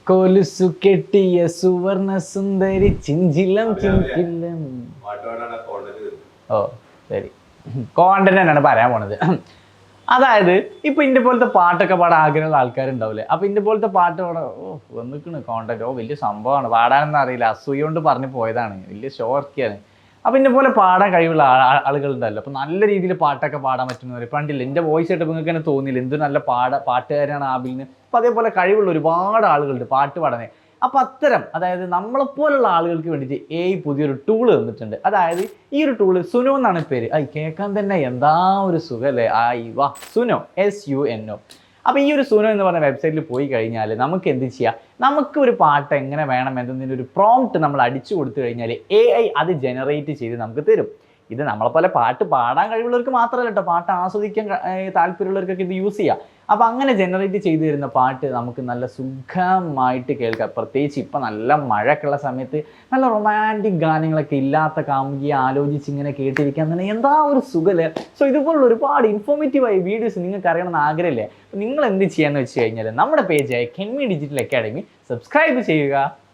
കൊലുസു കെട്ടിയ സുവർണ സുന്ദരി ചിഞ്ചിലം ചിഞ്ചിലം. ഓ ശരി, കോണ്ടന്റ് തന്നെയാണ് പറയാൻ പോണത്. അതായത് ഇപ്പൊ ഇന്റെ പോലത്തെ പാട്ടൊക്കെ പാടാൻ ആഗ്രഹമുള്ള ആൾക്കാരുണ്ടാവില്ലേ? അപ്പൊ ഇന്റെ പോലത്തെ പാട്ട് പാടാ വന്നിക്കണ് കോണ്ടന്റ്, വലിയ സംഭവമാണ്, പാടാനൊന്നും അറിയില്ല, അസൂയ കൊണ്ട് പറഞ്ഞു പോയതാണ്, വലിയ ഷോർക്കിയാണ്. അപ്പൊ ഇന്നെ പോലെ പാടാൻ കഴിവുള്ള ആളുകൾ ഉണ്ടല്ലോ, അപ്പൊ നല്ല രീതിയിൽ പാട്ടൊക്കെ പാടാൻ പറ്റുന്നവർ പണ്ടില്ല. എന്റെ വോയിസ് കേട്ടപ്പോൾ നിങ്ങൾക്ക് തന്നെ തോന്നിയില്ല എന്ത് നല്ല പാട്ടുകാരാണ് ആബിലിന്. അപ്പൊ അതേപോലെ കഴിവുള്ള ഒരുപാട് ആളുകളുണ്ട് പാട്ട് പാടാൻ. അപ്പൊ അത്തരം, അതായത് നമ്മളെപ്പോലുള്ള ആളുകൾക്ക് വേണ്ടിയിട്ട് പുതിയൊരു ടൂള് തന്നിട്ടുണ്ട്. അതായത് ഈ ഒരു ടൂള് സുനോ എന്നാണ് പേര്. കേൾക്കാൻ തന്നെ എന്താ ഒരു സുഖല്ലേ, വാ സുനോ, SUNO. അപ്പോൾ ഈ ഒരു സുനോ എന്ന് പറഞ്ഞ വെബ്സൈറ്റിൽ പോയി കഴിഞ്ഞാൽ നമുക്ക് എന്ത് ചെയ്യാം, നമുക്ക് ഒരു പാട്ട് എങ്ങനെ വേണം എന്നതിൻ്റെ ഒരു പ്രോംപ്റ്റ് നമ്മൾ അടിച്ചു കൊടുത്തു കഴിഞ്ഞാൽ AI അത് ജനറേറ്റ് ചെയ്ത് നമുക്ക് തരും. ഇത് നമ്മളെപ്പോലെ പാട്ട് പാടാൻ കഴിവുള്ളവർക്ക് മാത്രമല്ല കേട്ടോ, പാട്ട് ആസ്വദിക്കാൻ താല്പര്യമുള്ളവർക്കൊക്കെ ഇത് യൂസ് ചെയ്യാം. അപ്പോൾ അങ്ങനെ ജനറേറ്റ് ചെയ്തു തരുന്ന പാട്ട് നമുക്ക് നല്ല സുഖമായിട്ട് കേൾക്കാം. പ്രത്യേകിച്ച് ഇപ്പം നല്ല മഴയൊക്കെയുള്ള സമയത്ത് നല്ല റൊമാൻറ്റിക് ഗാനങ്ങളൊക്കെ ഇല്ലാത്ത കാമുകിയെ ആലോചിച്ച് ഇങ്ങനെ കേട്ടിരിക്കാൻ തന്നെ എന്താ ഒരു സുഖല്ലേ. സോ ഇതുപോലുള്ള ഒരുപാട് ഇൻഫോർമേറ്റീവായ വീഡിയോസ് നിങ്ങൾക്ക് അറിയണമെന്ന് ആഗ്രഹമില്ലേ? നിങ്ങൾ എന്ത് ചെയ്യാന്ന് വെച്ച് കഴിഞ്ഞാൽ നമ്മുടെ പേജായ കെൻമി ഡിജിറ്റൽ അക്കാഡമി സബ്സ്ക്രൈബ് ചെയ്യുക,